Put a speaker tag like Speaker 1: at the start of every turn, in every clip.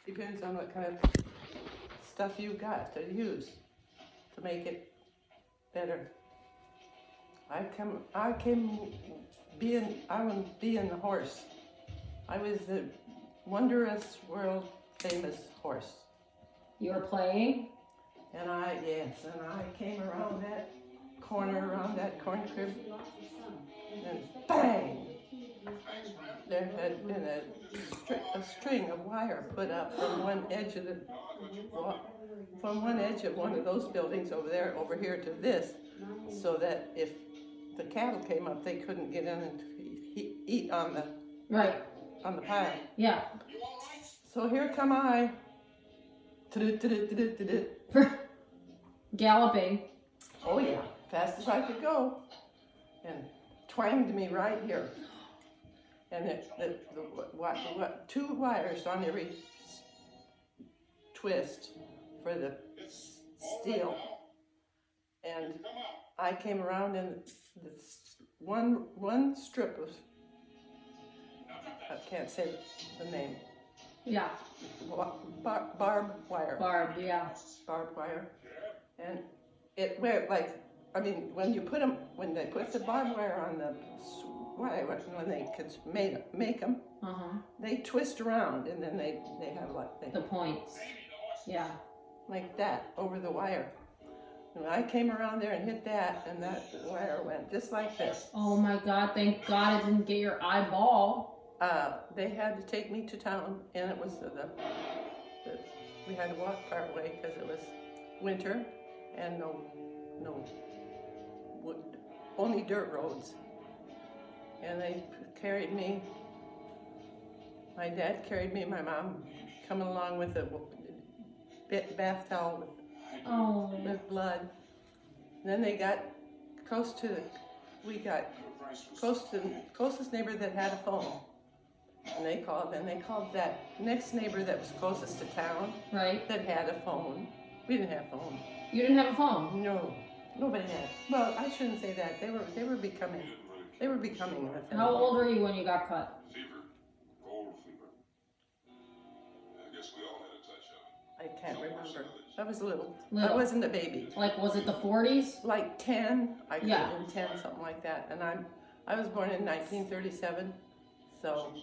Speaker 1: Depends on what kind of stuff you got to use to make it better. I was being a horse. I was the wondrous world famous horse.
Speaker 2: You were playing?
Speaker 1: And I came around that corner, around that corn crib, and bang! There had been a string of wire put up from one edge of one of those buildings over here to this, so that if the cattle came up, they couldn't get in and eat on the pile.
Speaker 2: Yeah.
Speaker 1: So here come I,
Speaker 2: galloping.
Speaker 1: Oh yeah, fast as I could go, and twanged me right here. And two wires on every twist for the steel. And I came around and one strip of, I can't say the name.
Speaker 2: Yeah.
Speaker 1: Barbed wire.
Speaker 2: Barbed, yeah.
Speaker 1: Barbed wire. And it went like, I mean, when they put the barbed wire on the wire, when they could make them, they twist around, and then they have like
Speaker 2: the points. Yeah.
Speaker 1: Like that over the wire. And I came around there and hit that, and that wire went just like this.
Speaker 2: Oh my God! Thank God it didn't get your eyeball.
Speaker 1: They had to take me to town, and it was we had to walk part way because it was winter and no wood, only dirt roads. And they carried me. My dad carried me. My mom coming along with a bath towel with blood. And then they got close to closest neighbor that had a phone. And they called that next neighbor that was closest to town.
Speaker 2: Right.
Speaker 1: That had a phone. We didn't have a phone.
Speaker 2: You didn't have a phone?
Speaker 1: No, nobody had. Well, I shouldn't say that. They were becoming a thing.
Speaker 2: How old were you when you got cut?
Speaker 3: Fever. Cold fever. I guess we all had a touch of it.
Speaker 1: I can't remember. I was little. I wasn't a baby.
Speaker 2: Like, was it the 40s?
Speaker 1: Like 10. I could have been 10, something like that. And I was born in 1937, so.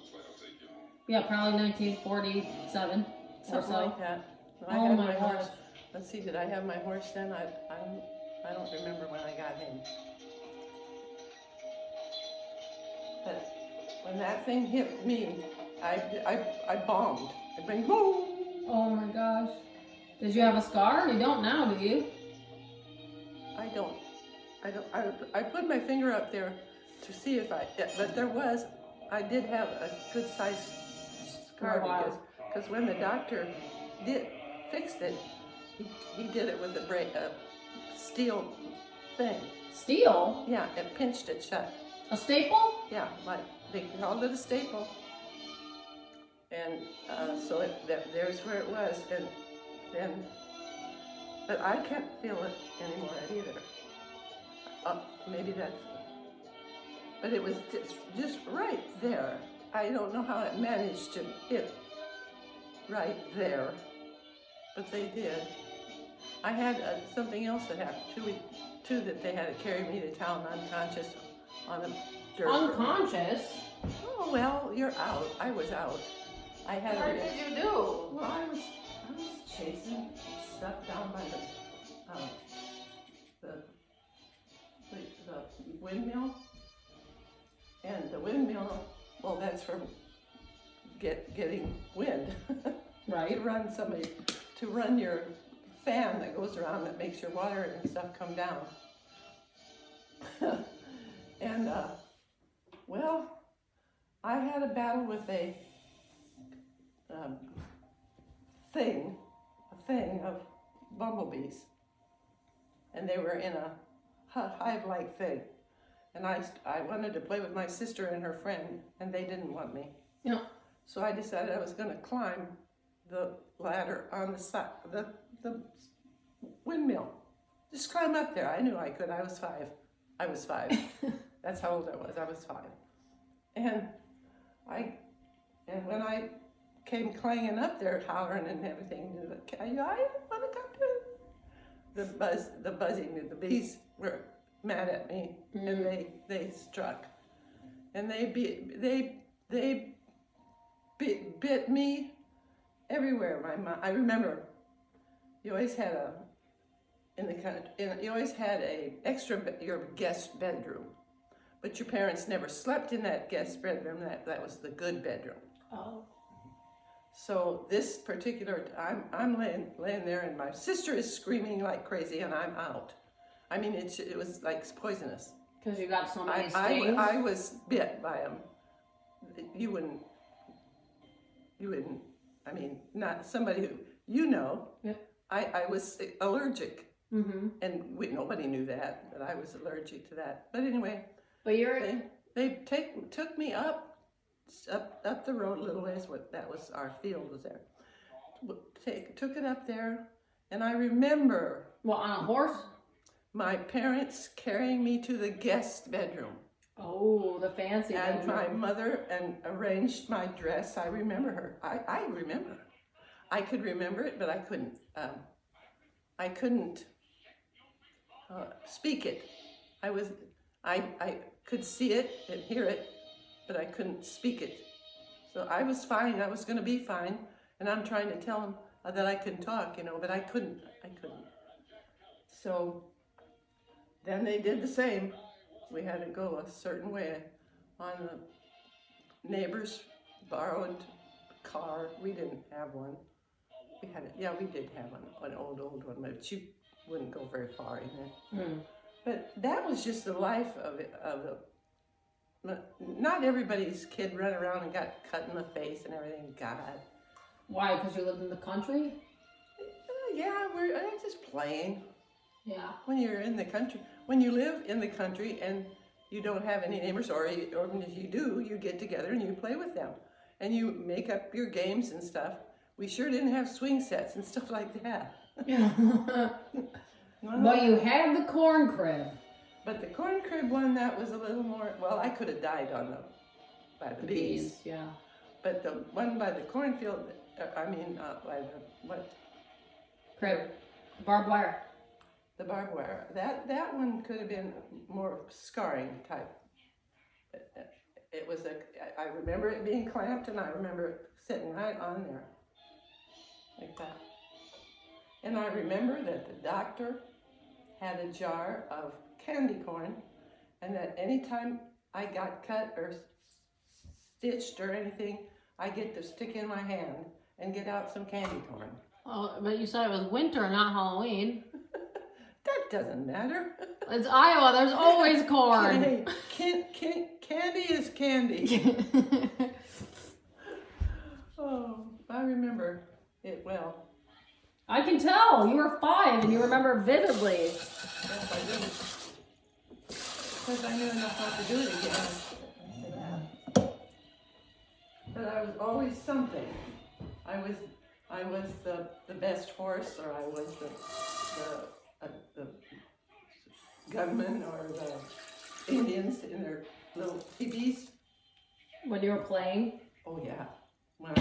Speaker 2: Yeah, probably 1947 or
Speaker 1: Something
Speaker 2: so.
Speaker 1: like that. I
Speaker 2: Oh
Speaker 1: had
Speaker 2: my
Speaker 1: horse.
Speaker 2: gosh.
Speaker 1: Let's see, did I have my horse then? I don't remember when I got him. But when that thing hit me, I bombed. I went boom.
Speaker 2: Oh my gosh. Did you have a scar? You don't now, do you?
Speaker 1: I don't. I put my finger up there to see if but I did have a good sized scar because when the doctor fixed it, he did it with a steel thing.
Speaker 2: Steel?
Speaker 1: Yeah, it pinched it shut.
Speaker 2: A staple?
Speaker 1: Yeah, like they called it a staple. And so there's where it was, and then, but I can't feel it anymore either. Maybe that's, but it was just right there. I don't know how it managed to hit right there, but they did. I had something else that happened too, that they had to carry me to town unconscious on a dirt road.
Speaker 2: Unconscious?
Speaker 1: Oh, well, you're out. I was out. I had
Speaker 2: What did you do?
Speaker 1: Well, I was chasing stuff down by the windmill. And the windmill, well, that's for getting wind.
Speaker 2: Right.
Speaker 1: To run your fan that goes around that makes your water and stuff come down. And, well, I had a battle with a thing of bumblebees. And they were in a hive-like thing. And I wanted to play with my sister and her friend, and they didn't want me.
Speaker 2: Yeah.
Speaker 1: So I decided I was going to climb the ladder on the side, the windmill. Just climb up there. I knew I could. I was 5. That's how old I was. I was 5. And when I came clanging up there, hollering and everything. I want to come to the buzzing. The bees were mad at me, and they struck, and they bit me everywhere. My mom, I remember, you always had you always had your guest bedroom, but your parents never slept in that guest bedroom. That was the good bedroom.
Speaker 2: Oh.
Speaker 1: So this particular, I'm laying there, and my sister is screaming like crazy, and I'm out. I mean, it was like poisonous.
Speaker 2: Because you got so many stings?
Speaker 1: I was bit by them. You wouldn't, I mean, not somebody who,
Speaker 2: Yeah.
Speaker 1: I was allergic,
Speaker 2: Mm-hmm.
Speaker 1: and nobody knew that I was allergic to that. But anyway,
Speaker 2: But
Speaker 1: they took me up the road a little ways. That was our field was there. Took it up there, and I remember.
Speaker 2: Well, on a horse?
Speaker 1: My parents carrying me to the guest bedroom.
Speaker 2: Oh, the fancy
Speaker 1: And
Speaker 2: bedroom.
Speaker 1: my mother arranged my dress. I remember her. I remember. I could remember it, but I couldn't. I couldn't speak it. I could see it and hear it, but I couldn't speak it. So I was fine. I was going to be fine, and I'm trying to tell them that I can talk, but I couldn't. So then they did the same. We had to go a certain way on the neighbor's borrowed car. We didn't have one. We did have an old one, but you wouldn't go very far in it.
Speaker 2: Hmm.
Speaker 1: But that was just the life of it. Not everybody's kid run around and got cut in the face and everything. God.
Speaker 2: Why? Because you lived in the country?
Speaker 1: Yeah, we're just playing.
Speaker 2: Yeah.
Speaker 1: When you're in the country, when you live in the country and you don't have any neighbors, or if you do, you get together and you play with them, and you make up your games and stuff. We sure didn't have swing sets and stuff like that.
Speaker 2: Well, you had the corn crib.
Speaker 1: But the corn crib one, that was a little more. Well, I could have died by the bees.
Speaker 2: Yeah.
Speaker 1: But the one by the cornfield, by the
Speaker 2: Crib. Barbed wire.
Speaker 1: The barbed wire. That one could have been more scarring type. It was I remember it being clamped, and I remember it sitting right on there, like that. And I remember that the doctor had a jar of candy corn, and that anytime I got cut or stitched or anything, I get to stick in my hand and get out some candy corn.
Speaker 2: Oh, but you said it was winter, not Halloween.
Speaker 1: That doesn't matter.
Speaker 2: It's Iowa. There's always corn.
Speaker 1: Hey, candy is candy. Oh, I remember it well.
Speaker 2: I can tell. You were 5 and you remember vividly.
Speaker 1: Yes, I do. Because I knew enough not to do it again. But I was always something. I was the best horse, or I was the gunman, or the Indians in their little teepees.
Speaker 2: When you were playing?
Speaker 1: Oh yeah, when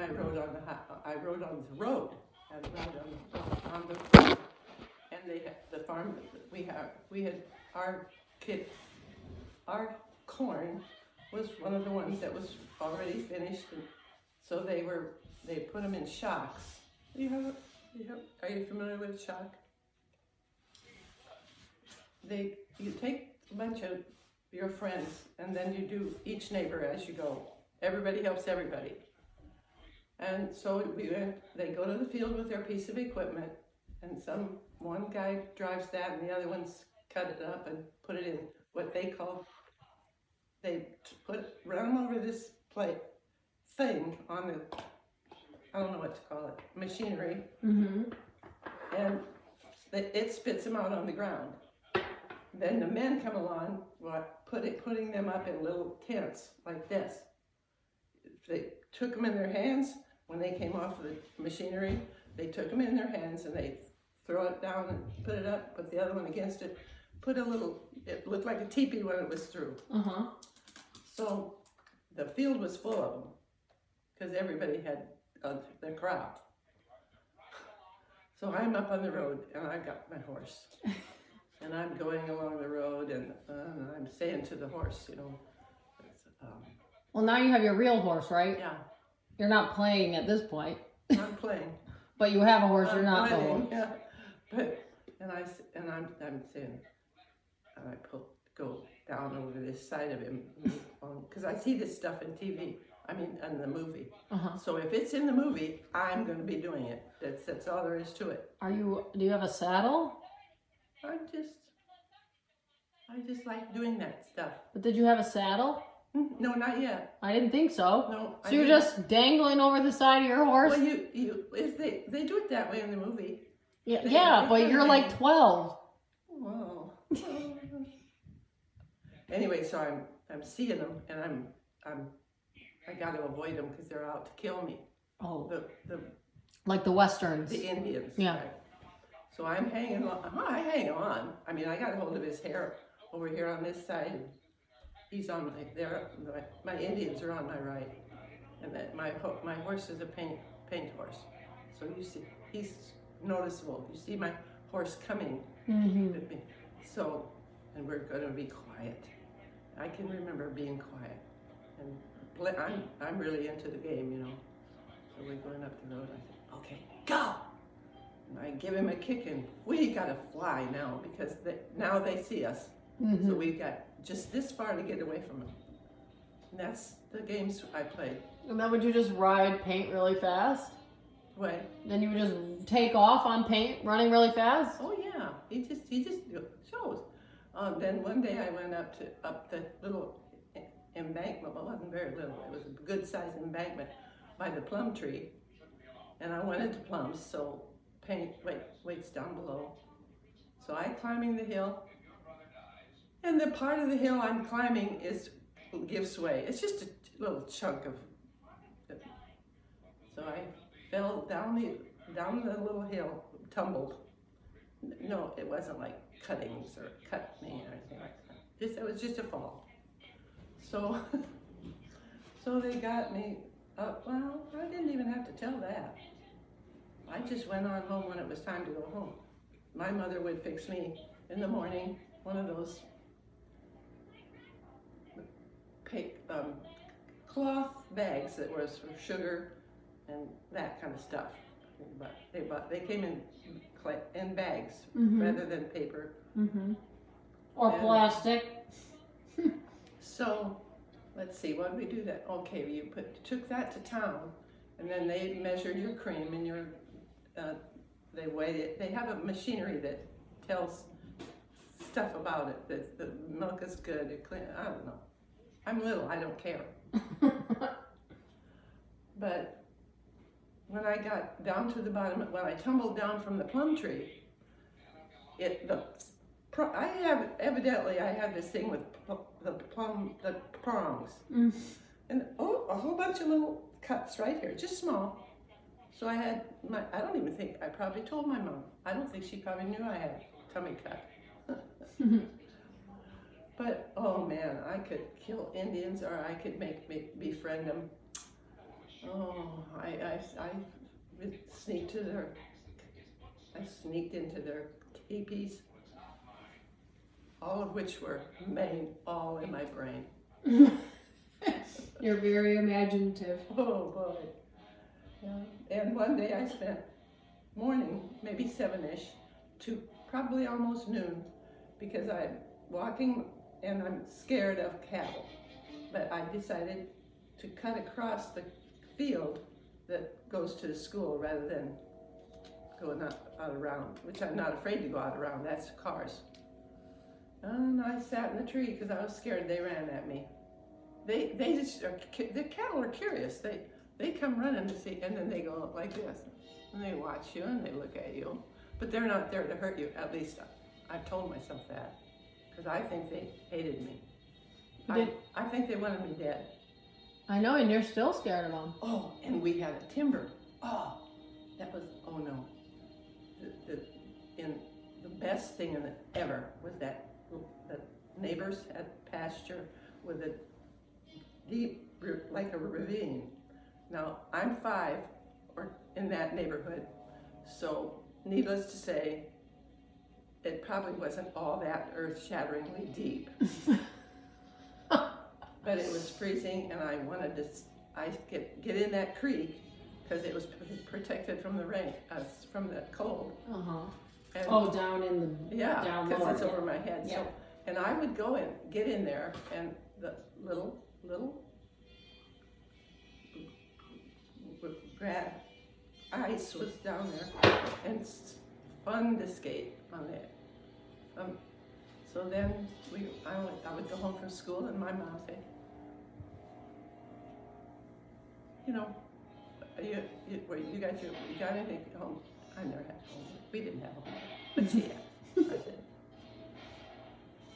Speaker 1: I rode on the road. I rode on the and they had the farm. We had our corn was one of the ones that was already finished, and so they put them in shocks. Are you familiar with shock? You take a bunch of your friends, and then you do each neighbor as you go. Everybody helps everybody. And so they go to the field with their piece of equipment, and one guy drives that, and the other ones cut it up and put it in what they run them over this thing on the, I don't know what to call it, machinery,
Speaker 2: Mm-hmm.
Speaker 1: and it spits them out on the ground. Then the men come along, putting them up in little tents like this. They took them in their hands when they came off of the machinery. They took them in their hands and they throw it down and put it up, put the other one against it, it looked like a teepee when it was through.
Speaker 2: Uh-huh.
Speaker 1: So the field was full of them because everybody had their crop. So I'm up on the road, and I've got my horse. And I'm going along the road, and I'm saying to the horse, you know,
Speaker 2: Well, now you have your real horse, right?
Speaker 1: yeah,
Speaker 2: You're not playing at this point,
Speaker 1: I'm playing.
Speaker 2: but you have a horse. You're not the
Speaker 1: playing,
Speaker 2: horse.
Speaker 1: yeah. But I'm saying, and I go down over this side of him, because I see this stuff in TV. I mean, in the movie.
Speaker 2: Uh-huh.
Speaker 1: So if it's in the movie, I'm going to be doing it. That's all there is to it.
Speaker 2: Do you have a saddle?
Speaker 1: I just like doing that stuff.
Speaker 2: But did you have a saddle?
Speaker 1: No, not yet.
Speaker 2: I didn't think so.
Speaker 1: No.
Speaker 2: So you're just dangling over the side of your horse?
Speaker 1: Well, if they do it that way in the movie.
Speaker 2: Yeah, but you're like 12.
Speaker 1: Wow. Anyway, so I'm seeing them, and I got to avoid them because they're out to kill me.
Speaker 2: Oh,
Speaker 1: The
Speaker 2: like the Westerns.
Speaker 1: the Indians.
Speaker 2: Yeah.
Speaker 1: Right? So I'm hanging on. I hang on. I mean, I got a hold of his hair over here on this side. He's on my Indians are on my right, and that my horse is a paint horse. So you see, he's noticeable. You see my horse coming with me. So, and we're going to be quiet. I can remember being quiet, and I'm really into the game, you know. So we're going up the road. I said, "Okay, go!" And I give him a kick, and we gotta fly now because now they see us. So we've got just this far to get away from them. And that's the games I played.
Speaker 2: And then would you just ride Paint really fast?
Speaker 1: What?
Speaker 2: Then you would just take off on Paint running really fast?
Speaker 1: Oh yeah, he just shows. Then one day I went up the little embankment. Well, it wasn't very little. It was a good sized embankment by the plum tree, and I wanted to plums. So Paint waits down below. So I'm climbing the hill, and the part of the hill I'm climbing gives way. It's just a little chunk of. So I fell down the little hill, tumbled. No, it wasn't like cuttings or cut me or anything like that. It was just a fall. So, so they got me up. Well, I didn't even have to tell that. I just went on home when it was time to go home. My mother would fix me in the morning one of those cloth bags that was for sugar and that kind of stuff. But they came in bags rather than paper.
Speaker 2: Or
Speaker 1: And-
Speaker 2: plastic.
Speaker 1: So, let's see, what did we do that? Okay, you took that to town, and then they measured your cream and your, they weighed it. They have a machinery that tells stuff about it, that the milk is good, it clean, I don't know. I'm little, I don't care. But when I got down to the bottom, when I tumbled down from the plum tree, evidently I have this thing with the prongs, and a whole bunch of little cuts right here, just small. So I had I probably told my mom. I don't think she probably knew I had a tummy cut. But oh man, I could kill Indians, or I could befriend them. Oh, I sneaked into their teepees, all of which were made all in my brain.
Speaker 2: You're very imaginative.
Speaker 1: Oh boy. Yeah. And one day I spent morning, maybe 7-ish, to probably almost noon, because I'm walking and I'm scared of cattle. But I decided to cut across the field that goes to the school rather than going out around, which I'm not afraid to go out around, that's cars. And I sat in the tree because I was scared. They ran at me. The cattle are curious. They come running to see, and then they go like this, and they watch you and they look at you, but they're not there to hurt you. At least I've told myself that, because I think they hated me. I think they wanted me dead.
Speaker 2: I know, and you're still scared of them.
Speaker 1: Oh, and we had a timber. Oh, that was, oh no. The best thing ever was that the neighbors had pasture with a deep, like a ravine. Now, I'm 5 or in that neighborhood, so needless to say, it probably wasn't all that earth-shatteringly deep. But it was freezing, and I wanted to get in that creek because it was protected from the rain, from the cold.
Speaker 2: Uh-huh.
Speaker 1: And
Speaker 2: Oh, down in the,
Speaker 1: yeah,
Speaker 2: down
Speaker 1: because
Speaker 2: lower.
Speaker 1: it's over my head.
Speaker 2: Yeah.
Speaker 1: So, and I would go and get in there, and the little ice was down there, and fun to skate on it. So then I would go home from school, and my mom would say, you know, you got anything home? I never had home. We didn't have home, but she had. I said,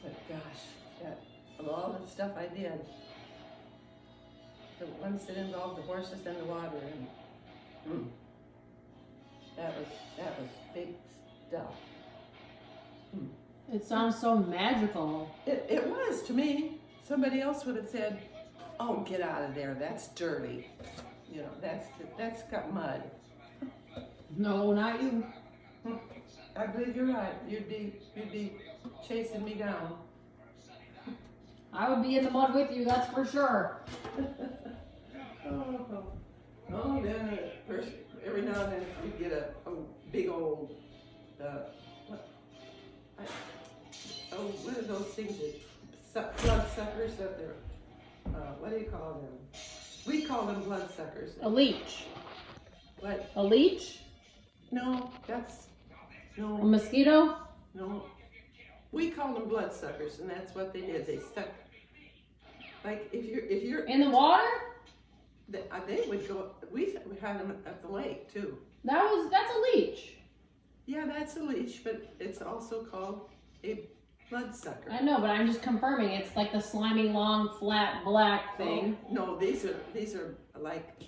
Speaker 1: but gosh, that of all the stuff I did, the ones that involved the horses and the water, and that was big stuff.
Speaker 2: It sounds so magical.
Speaker 1: It was to me. Somebody else would have said, "Oh, get out of there. That's dirty. You know, that's got mud."
Speaker 2: No, not you.
Speaker 1: I believe you're right. You'd be chasing me down.
Speaker 2: I would be in the mud with you, that's for sure.
Speaker 1: Oh, then every now and then you get a big old what are those things that blood suckers that they're what do you call them? We call them blood suckers.
Speaker 2: A leech.
Speaker 1: What?
Speaker 2: A leech?
Speaker 1: No, that's
Speaker 2: A
Speaker 1: no.
Speaker 2: mosquito?
Speaker 1: No, we call them blood suckers, and that's what they did. They stuck, like if you're,
Speaker 2: In the water?
Speaker 1: they would go. We had them at the lake too.
Speaker 2: That's a leech.
Speaker 1: Yeah, that's a leech, but it's also called a blood sucker.
Speaker 2: I know, but I'm just confirming. It's like the slimy, long, flat, black thing.
Speaker 1: No, these are like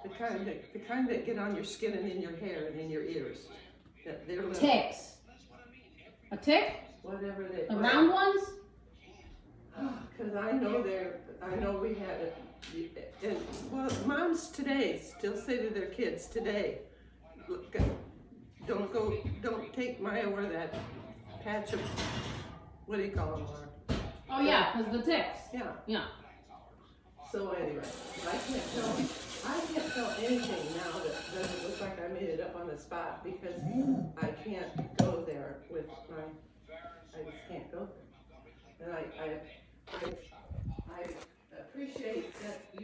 Speaker 1: the kind that get on your skin and in your hair and in your ears. They're little,
Speaker 2: Ticks. A tick?
Speaker 1: whatever they.
Speaker 2: The round ones?
Speaker 1: Because I know we had it, and well, moms today still say to their kids today, look, don't take Maya where that patch of, what do you call them, Laura?
Speaker 2: Oh yeah, because the ticks.
Speaker 1: Yeah.
Speaker 2: Yeah.
Speaker 1: So anyway, I can't tell anything now that doesn't look like I made it up on the spot because I can't go there with I just can't go there. And I appreciate that you